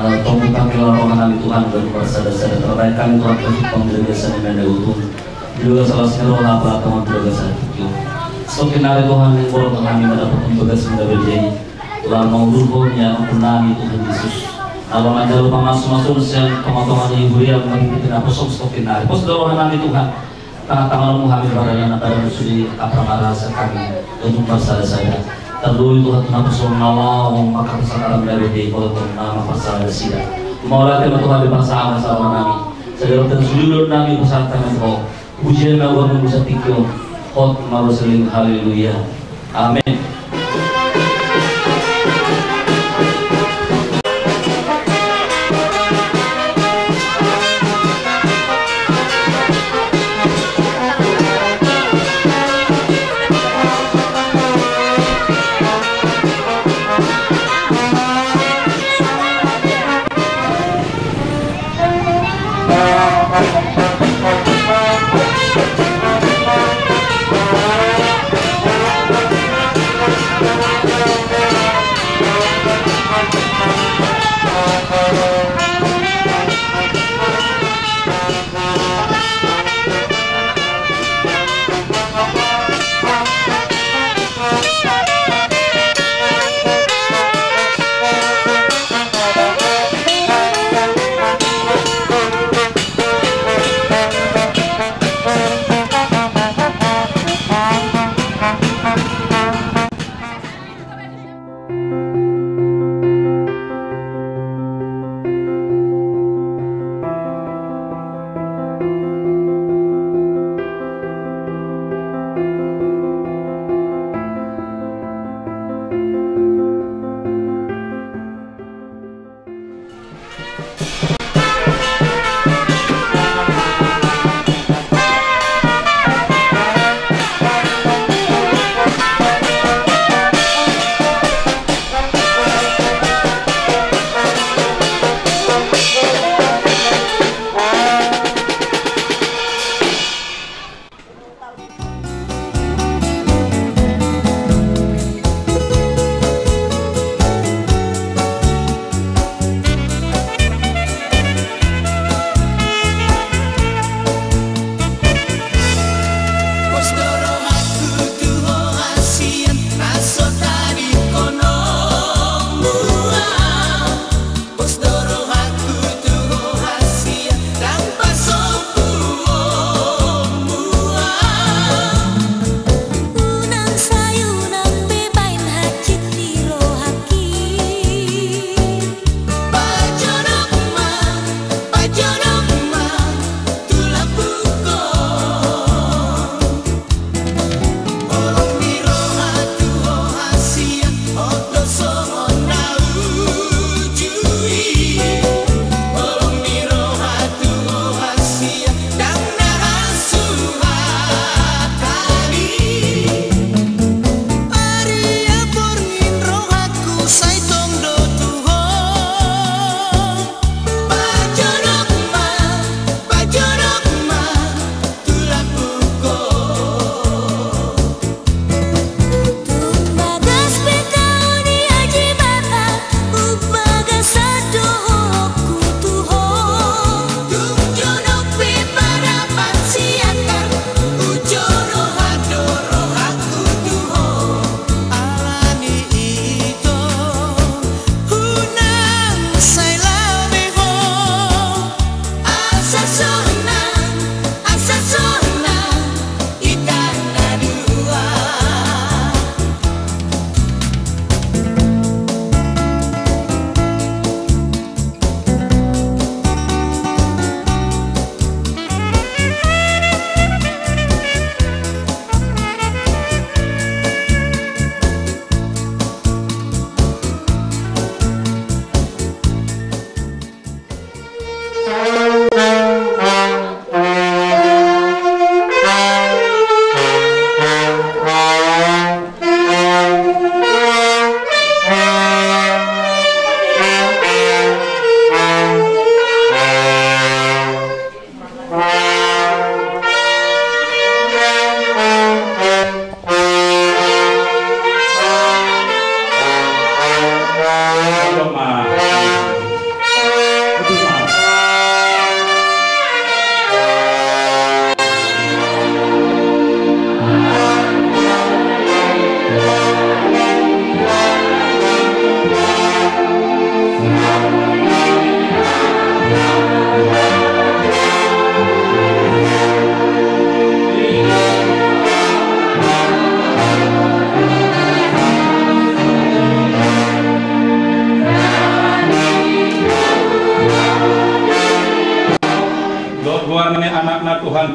Tongkang kelarangan Tuhan dan bersada-sada terbaikkan Tuhan bagi pembebasan dan utuh juga salah satu apa teman pembebasan itu semakin hari Tuhan yang boleh kami mendapat pembebasan dari dia telah menguruhnya mengenali Tuhan Yesus kalau aja lupa masuk yang teman-teman ibu yang mengikuti apa semakin hari pos doa kami Tuhan tangan-tanganmu hamil barang pada sudi apa rasa kami untuk pasal saya terdui Tuhan Tuhan Nawa maka kesalahan dari di kalau nama pasal sida maulah tema Tuhan di bangsa masalah kami saya dan seluruh nami pesantren itu pujian nawa bisa tikyo hot maruseling haleluya amin.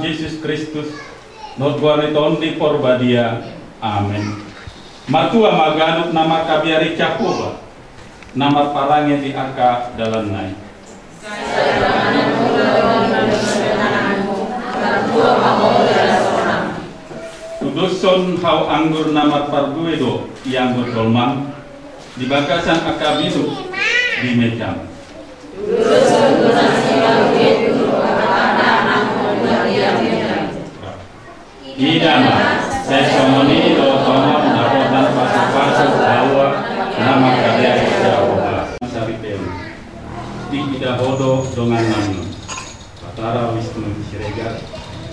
Yesus Kristus, not guariton di porbadia. Amin. Matua maganut nama kabiari cakuba, nama parangnya di aka dalam naik. Tuduson hau anggur nama parduedo yang berdolmang di bagasan akabidu di mejam. Idama sesomoni dotomon dapotan pasu-pasu bahwa nama kabiari cakuba saripeu di idahodo dongan namun Batara Wisnu Siregar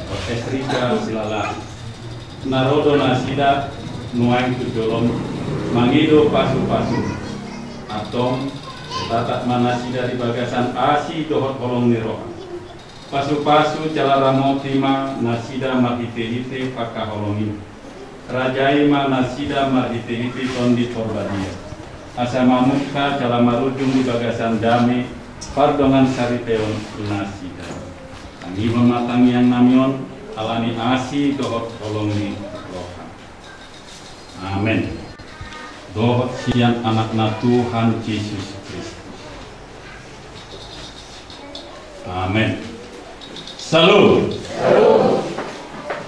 Orkestrika Silala Narodo Nasida Nuang Tujolom Mangido Pasu-Pasu Atong Tatak Manasida di bagasan Asi Dohot Holong Niroha Pasu-Pasu Calaramo Tima Nasida Mahite-hite Pakaholongin Rajaima Nasida Mahite-hite Tondi Torbadia Asama Mukha Calamarujung di bagasan Dami Pardongan Sariteon Nasida Kami mematang yang namion alani asi dohot kolongi roha. Amin. Dohot siang anakna Tuhan Yesus Kristus. Amin. Salut.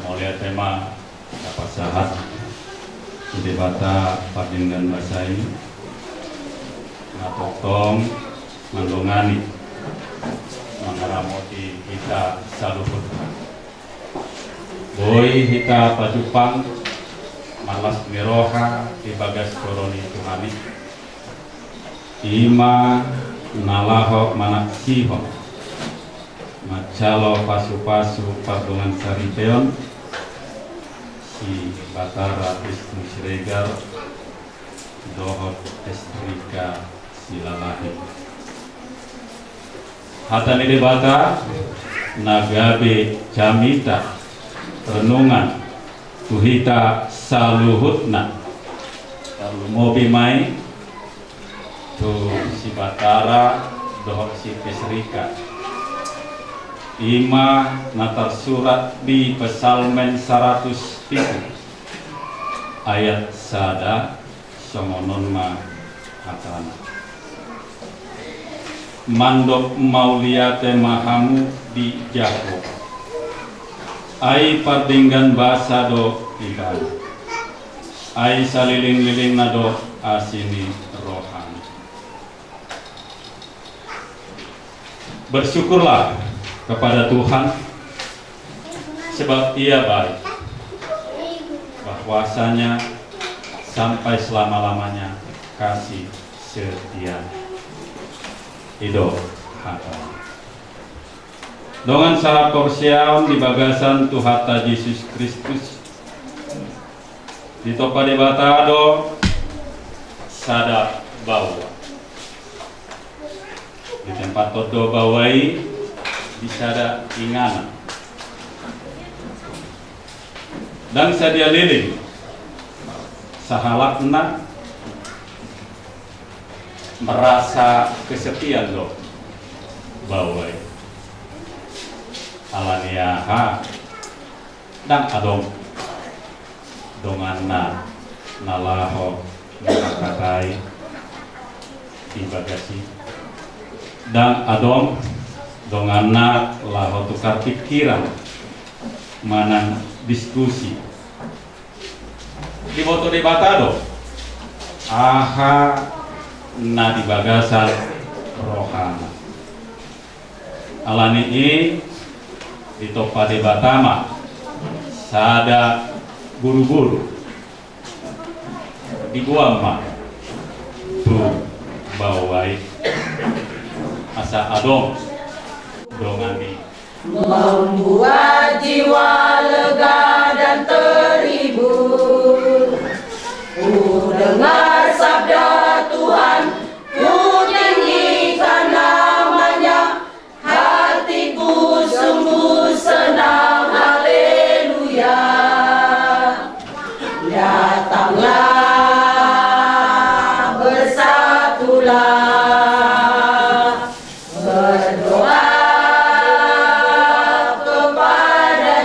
Mulia tema dapat sahat di bata padingan basai natotong mandongani mangaramoti kita saluhut. Boy hita pajupang malas miroha di bagas koroni Tuhani ima nalaho manak siho macalo pasu-pasu pardongan sariteon si Batara Wisnu Siregar dohot estrika silalahi hatani di bata nagabe jamita renungan tuhita saluhutna lalu mobi mai tu si Batara dohok si Pesrika ima natar surat di Pesalmen 100 ayat sada somonon ma hatana mandok mauliate mahamu di Jakob ai pardinggan basa do ikan ai saliling-liling nado asini rohan. Bersyukurlah kepada Tuhan sebab Ia baik, bahwasanya sampai selama-lamanya kasih setia. Ido hata dengan salah korsiaun di bagasan Tuhata Yesus Kristus di topa di batado sada bawa di tempat todo bawai di sada ingana dan sadia lilin sahalakna merasa kesepian lo bawai alaniaha dan adom donganna nalaho nakakatai di bagasi dan adom donganna laho tukar pikiran manang diskusi di boto di batado aha na di bagasan rohana alani di topa de batama sada buru-buru di guama tu bawai asa adom dongani membuat jiwa lega dan terhibur. Ku dengar sabda Tuhan, ku tinggikan namanya, hatiku sungguh senang, haleluya. Datanglah, bersatulah, berdoa kepada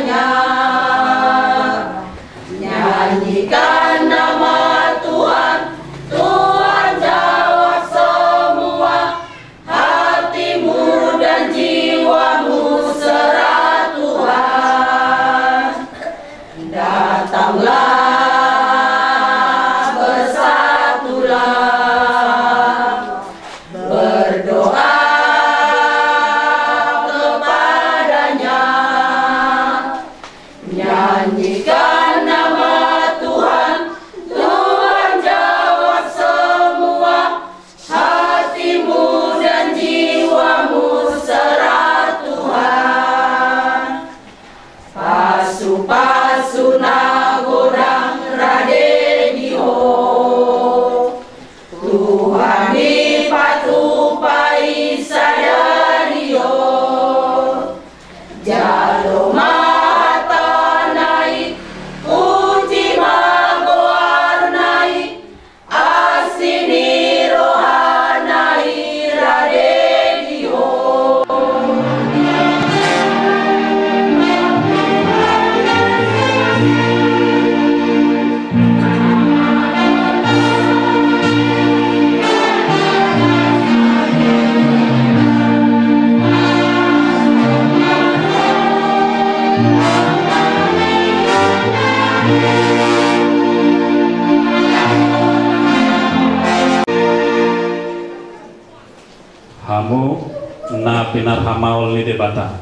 Datanglah, bersatulah, berdoa kepadanya, nyanyikan nama Tuhan. Tuhan jawab semua, hatimu dan jiwamu serah Tuhan. Pasu-pasu nagodang radeniho, Tuhan dipatupai sadario, jalo mata naik, puji magoar naik, asini rohanai radeniho. Hamu na pinar hamaul ni debata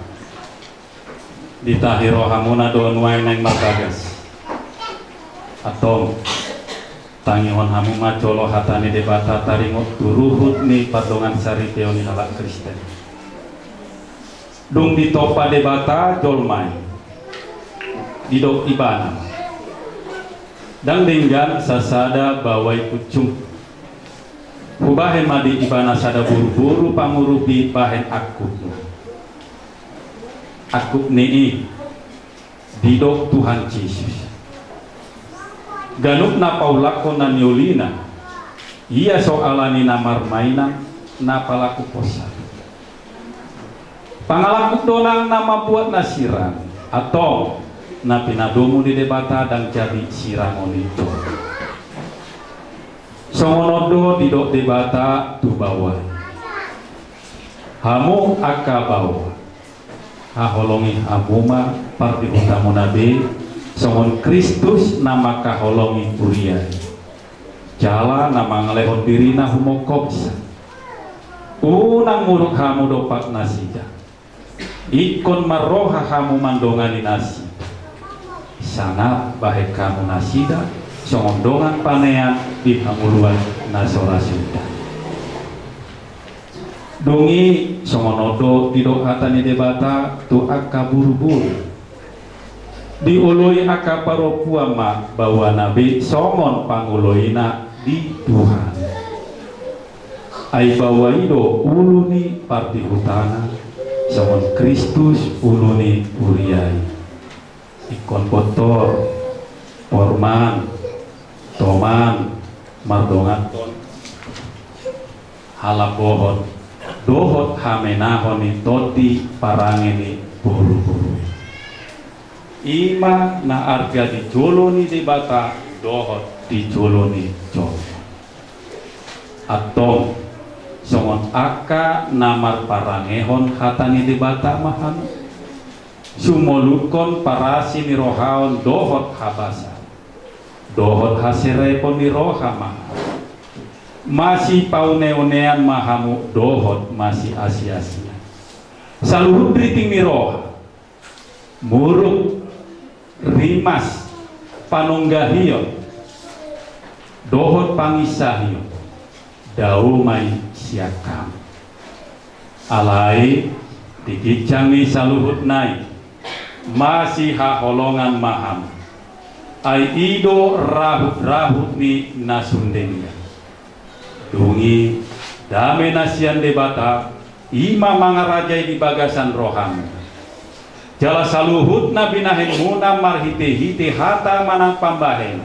ditahiro hamu na doon wae neng margagas atong tangihon hamu macolo hatani debata taringot turuhut ni padongan sari teoni halak Kristen dung ditopa debata jolmai didok ibana dang dinggan sasada bawai pucung Hubahen madi ibana sada buru-buru pangurupi bahen akub nii didok Tuhan Yesus ganuk na paulako na niulina iya soalani na marmainan na palaku posa pangalakuk donang nama buat nasiran atau na pinadomu di debata dan jadi sirang onito songonodo didok debata tu bawah hamu aka bawah haholongi hamuma parti utamu nabi songon Kristus nama kaholongi puriai jala nama ngelehon dirina humokopsa unang muruk hamu dopak nasida ikon maroha hamu mandongani nasi sangat baik kamu nasida songondogan panean di hanguluan nasora suda dongi songonodo tidok hatani debata tu akka buru-buru diului akka paropuama bahwa nabi songon panguloina di Tuhan ai bahwa ido uluni parti hutana songon Kristus uluni uriai ikon kotor orman toman mardongan halabohon dohot hamenahoni toti parangeni buru-buru ima na arga dijoloni di bata dohot dijoloni jolo atong songon aka namar parangehon hatani di bata mahan sumolukon parasini rohaon dohot habasa dohot hasirai poni rohama masih pauneonean mahamu dohot masih asia-asia saluhut riting ni roha muruk rimas panunggahiyo dohot pangisahiyo daumai siakam alai dikicangi saluhut nai masih haholongan maham ai ido rahut-rahut ni nasundenya dungi dame nasian debata ima mangarajai di bagasan roham jala saluhut nabi nahen muna marhite-hite hata manang pambahen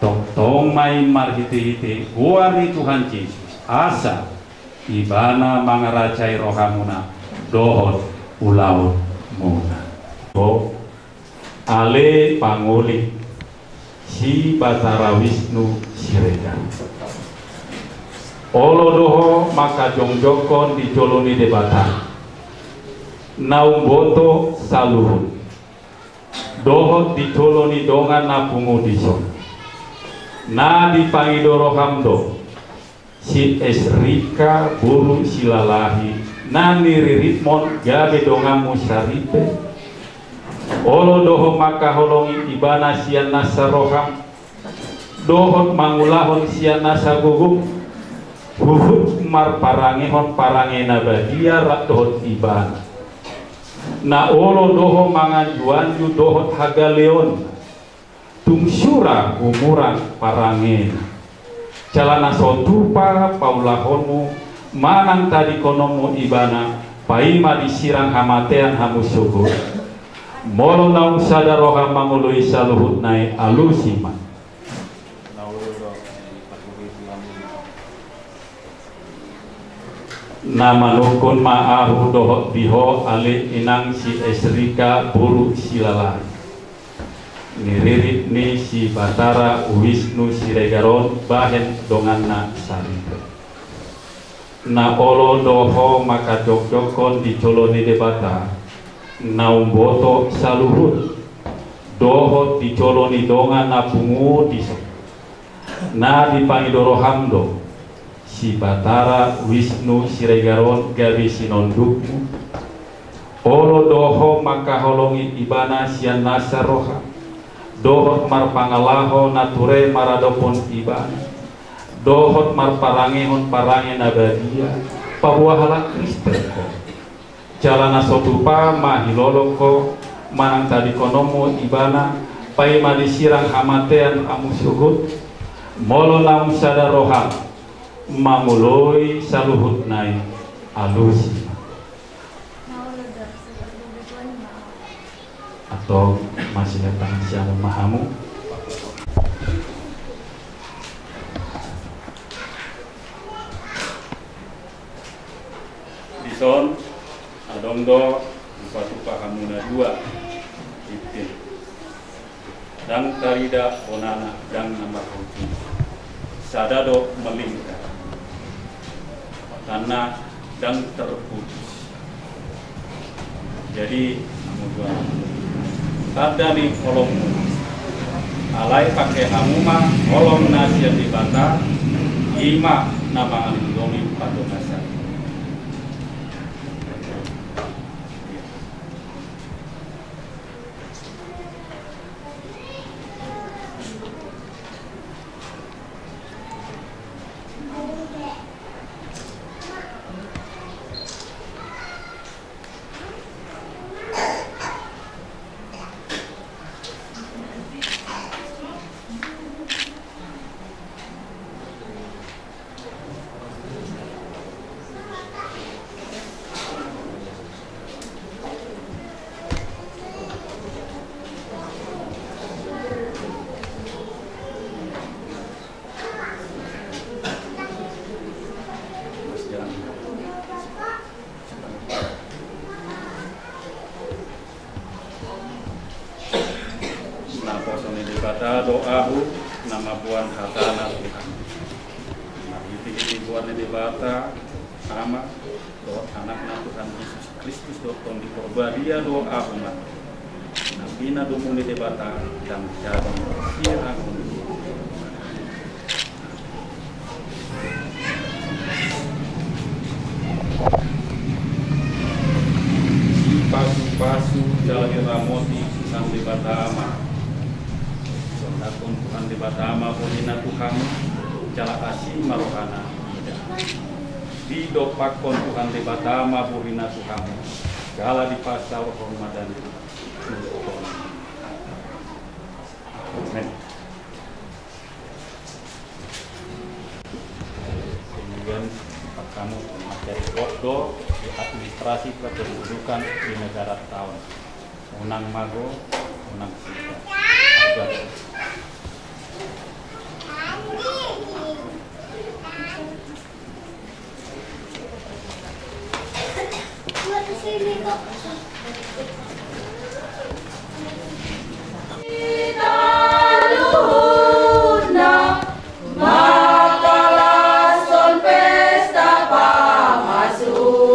tong mai marhite-hite guari Tuhan Yesus asa ibana mangarajai rohamuna dohot ulaut muna ale panguli si Batara Wisnu Siregar olo doho maka jongjokon dicoloni debata naung boto saluhun dohot dicoloni dongan na pungu dison na dipangidoro hamdo si Esrika buru silalahi na niriritmon gabe dongan musaripe olo doho maka holongi ibana sian nasa roham dohot mangulahon sian nasa gugum huhut mar parangehon parangena badia rak dohot ibana na olo doho mangan juanju dohot hagaleon tungsyura umuran parangen calana sotupa paulahonmu manang tadi konomu ibana paima disirang hamatean hamusugo molo naung sadaroha mangului saluhut nai alusima nama nukun ma'ahu dohot biho alih inang si Esrika buru silalahi niririt ni si Batara Wisnu Siregaron bahen donganna sarita na olo doho maka jok-jokon dicoloni debata naumboto saluhut dohot dicoloni dongan na pungu diso na dipangidoro hamdo si Batara Wisnu Siregaron gabi sinondukmu olo doho maka holongi ibana sian nasa roha dohot mar pangalaho nature maradopon ibana dohot mar parangehon parange nabadia pabuahala kristeko jalana sotupa mahiloloko manang tadi konomo ibana paima disirang hamatean amusuhut molo naum sadaroha mamuloi saluhut nai alusi atau masih datang siapa mahamu dison adongdo upatupa hamuna dua ipin dang tarida onana dang nama hukum sadado melingkar karena dan terputus. Jadi namun tada di kolom alai pakai hamuma kolom nasiat dibata ima nama alindongi pada masa doahu nama buan hatana Tuhan. Nah, itu buan debata sama doa anaknya Tuhan Yesus Kristus dokton di korbadia doahu nah. Nabina dumuni debata dan jadi sirang pasu-pasu jalani ramoti sang debata ama Nakun Tuhan di Batama Purina Tuhan Jala Asih Marohana di dopakon Tuhan di Batama Purina Tuhan Gala di pasar Hormadan Amen. Kemudian kamu materi kodo di administrasi kependudukan di negara tahun Unang Mago Unang Sita Agar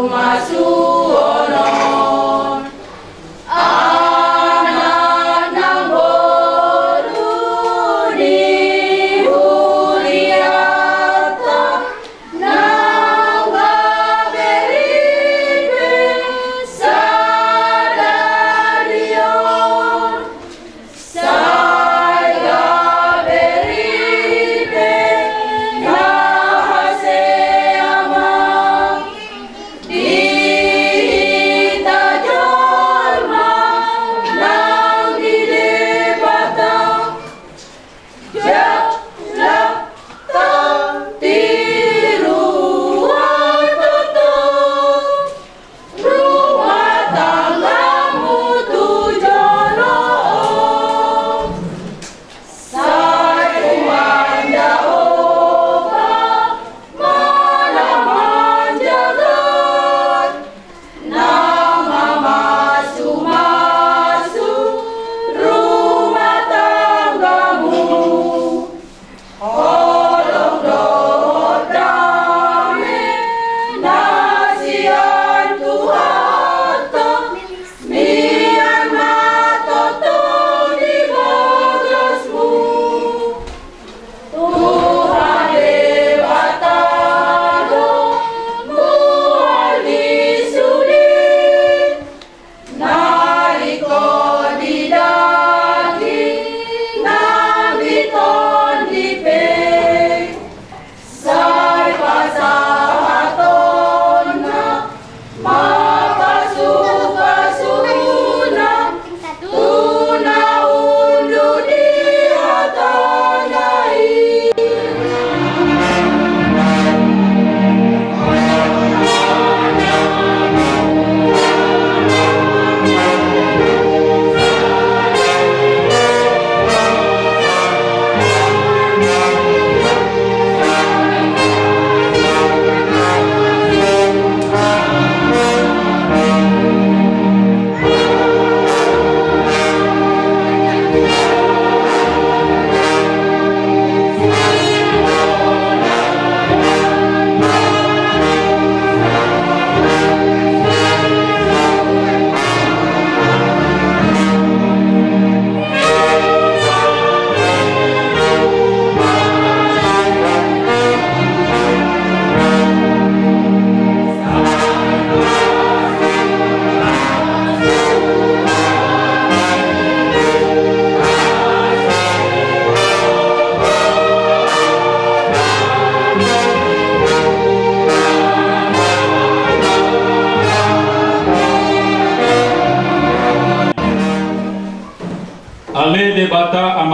Masu ono anak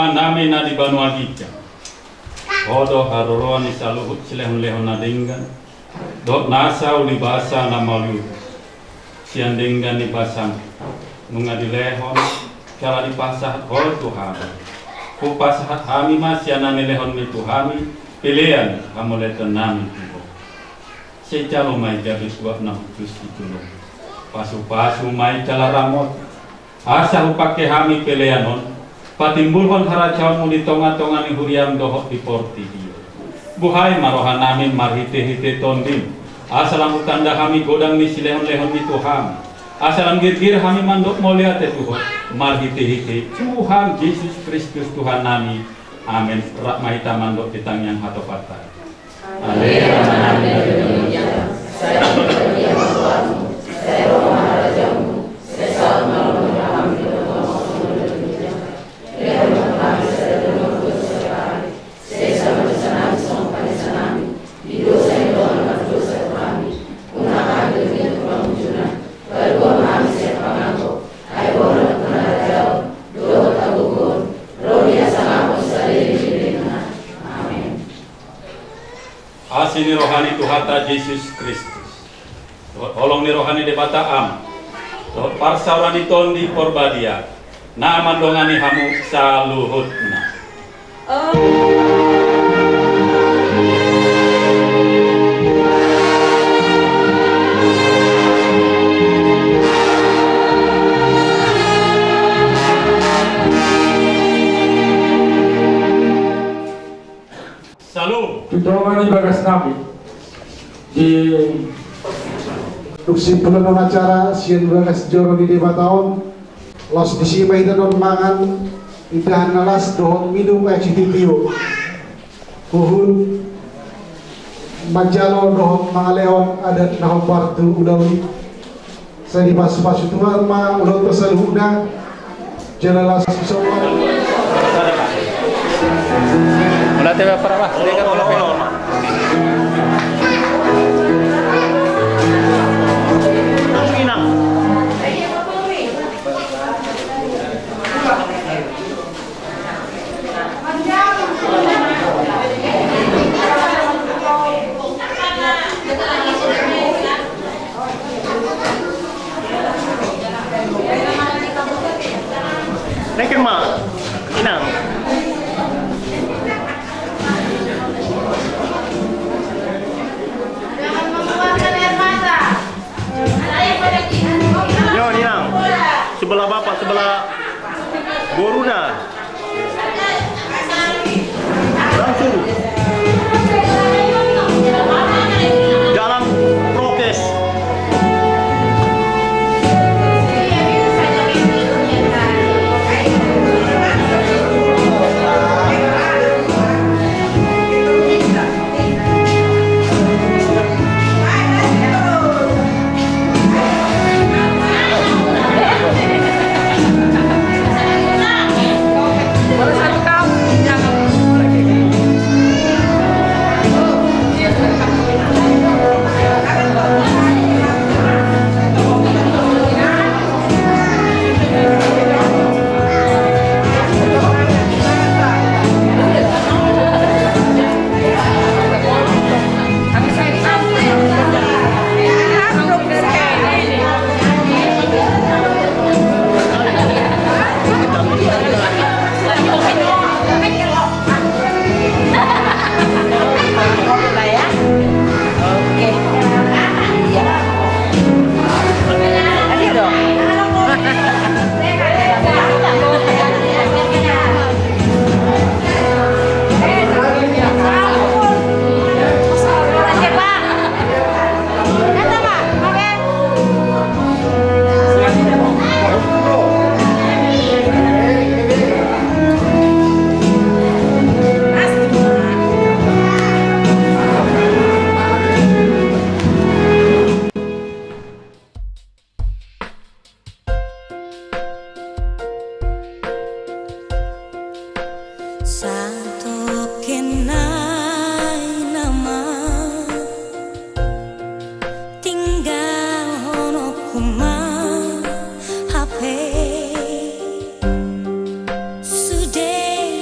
ama nami na di Banua Gija. Odo haroroni saluhut silehon-lehon na dinggan. Dot nasa uli basa na malu. Sian dinggan ni basam. Nunga di lehon. Kala di pasahat hol Tuhan. Ku pasahat hami mas siana ni lehon mi Tuhami. Pilihan hamuletan nami tibo. Secalo mai gabi suap na hutus itulong. Pasu-pasu mai cala ramot. Asa upake hami pilihan on. Patimbulhon haracaon di tonga-tonga ni huriam dohok di porti dia. Buhay marohan namin marhite-hite tondin. Asalam utanda kami godang ni silehon-lehon ni Tuhan. Asalam gir-gir kami mandok mulia te Tuhan. Marhite-hite Tuhan Yesus Kristus Tuhan nami. Amin. Rahmahita mandok ditang yang hatopata. Amin. Asini rohani Tuhata Yesus Kristus. Tolong ni rohani debata am. Dot parsaurani tondi porbadia. Na mandongani hamu saluhutna. Dorongan bagas nabi di duksi penuh acara sian bagas joro di debataon los disipa itu don mangan idahan nalas dohon minum eksititio kuhun majalo dohon mangaleon ada nahon partu udawi saya di pas-pas Tuhan ma udah terseluhna jalalas sopan. Ulah tebe para bah, dekat ulah pe. Minang. Dekat mah. Minang. Sebelah bapak, sebelah Boruna. Langsung. Jalan prokes. Sudah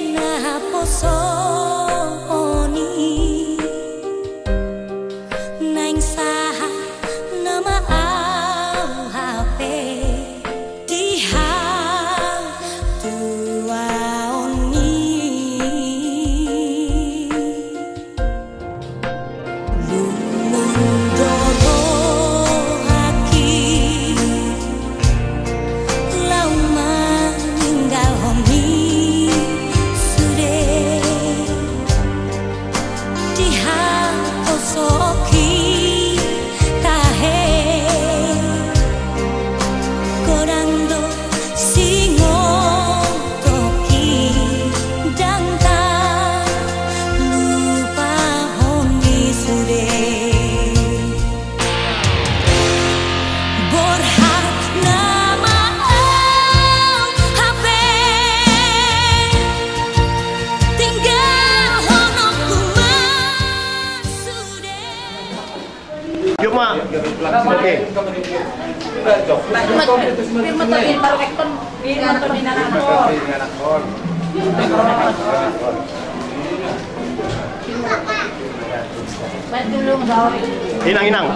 Inang.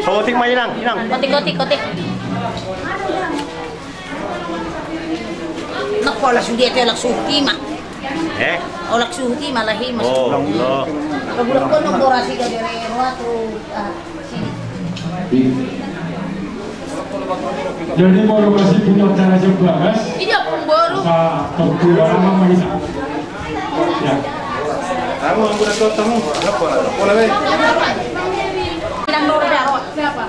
Sotik mah inang. Kotik. Nak pala sudah itu lak suki mah. Lak suki malahi mas. Kebulan ko nung dorasi ka dari waktu sini. Jadi mau lokasi punya cara juga guys. Iya pembaru. Tertua sama Maisa. Ya. Kamu udah tahu tamu apa? Boleh deh. Bilang dulu siapa?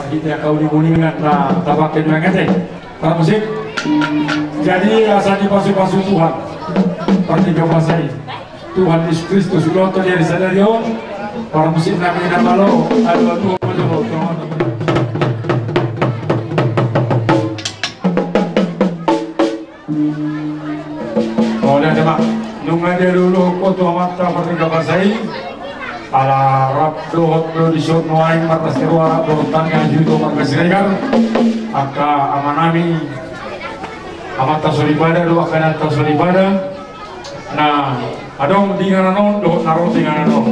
Kita kau dikuningan tabakin banget deh. Para musik. Jadi rasa dipasu-pasu Tuhan. Pertiga pasai. Tuhan Yesus Kristus sudah terjadi sadario. Para musik namanya malo. Aduh. Oleh teman, nungan dia dulu koto mata pertiga pasai. Ala rap dohot do disut noaing martas terua dohotanya judo markas regar. Aka amanami amata solibada do akan atas solibada. Nah, adong dinganon do naro dinganon.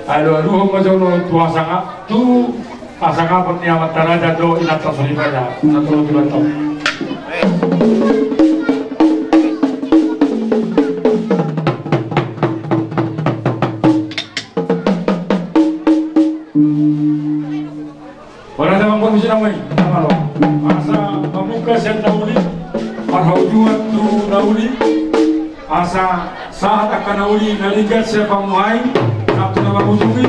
Aduh majono tua sangat tu asanga perniamat taraja do inata solibada. Natolo dibantu. Orang zaman komisi namai, nama lo. Asa membuka sen nauli, marhaujuan tu nauli. Asa saat akan nauli naligat siapa muai, satu nama ujungi.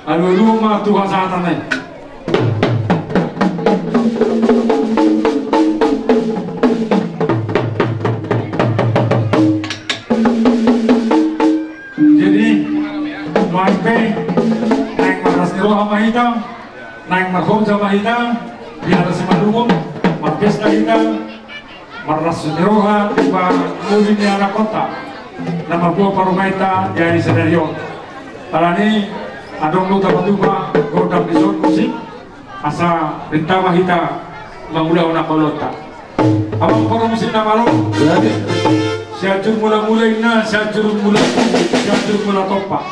Lalu rumah Tuhan saat aneh. Jadi, muai naik maras niro sama hitam. Naik marhum sama kita, biar si madumum, markesna kita, marras seniroha, tiba ulin anak kota, nama gua parumaita jadi sedario. Alani adong lu dapat tuba, godam di zon musik, asa rintama kita mengula una kolota. Abang paru musik nama lo, siajur mula ina, siajur mula topa.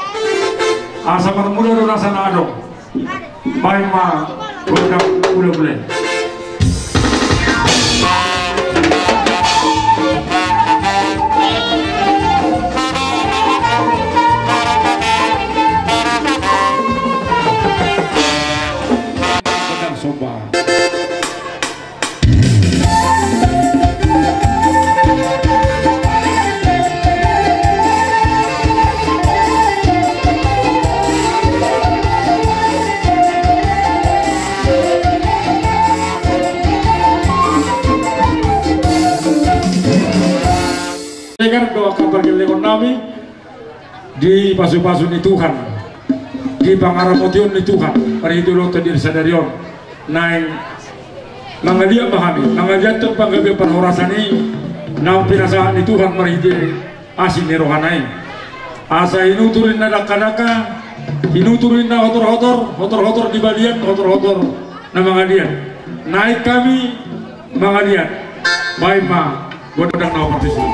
Asa marmula rasa na adong. Baik mah, udah boleh. Sedang sobat. Doa kabar gelekon nami di pasu-pasu ni Tuhan, di pangaramotion ni Tuhan, pada itu lo terdiri sadarion, naik mangalia mahami, mangalia tu panggabe panhorasan ni, nam pinasahan ni Tuhan maridi asin ni rohanai, asa inuturin na daka-daka, inuturin na hotor-hotor di balian, hotor-hotor na mangalian, naik kami mangalian, baik ma, godang na partisi.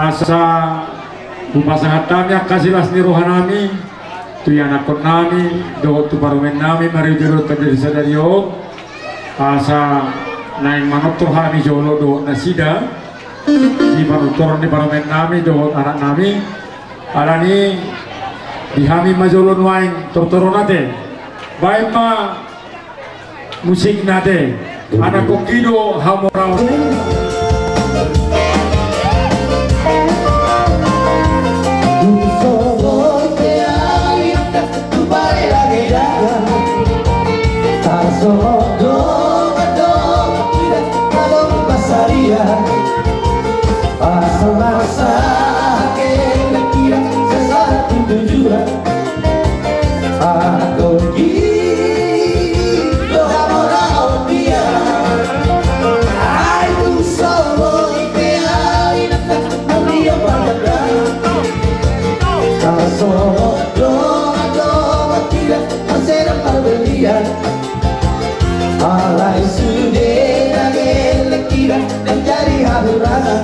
asa upasangat nami akasilas ni rohanami tu yanakon nami do tu parumen nami mari dulu terjadi sadario asa naing manutur hami jolo do nasida di manutur di parumen nami do anak nami alani di hami majolon waing tortoro nate baik ma musik nate anak kokido hamorau alai sudah lagi lekira dan jadi haluran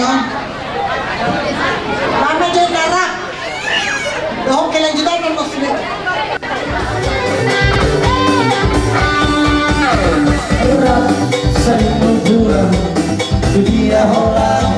nyo. Mama dyan narap. Doon kelanjutan ng muslim. Saya mengurang dunia orang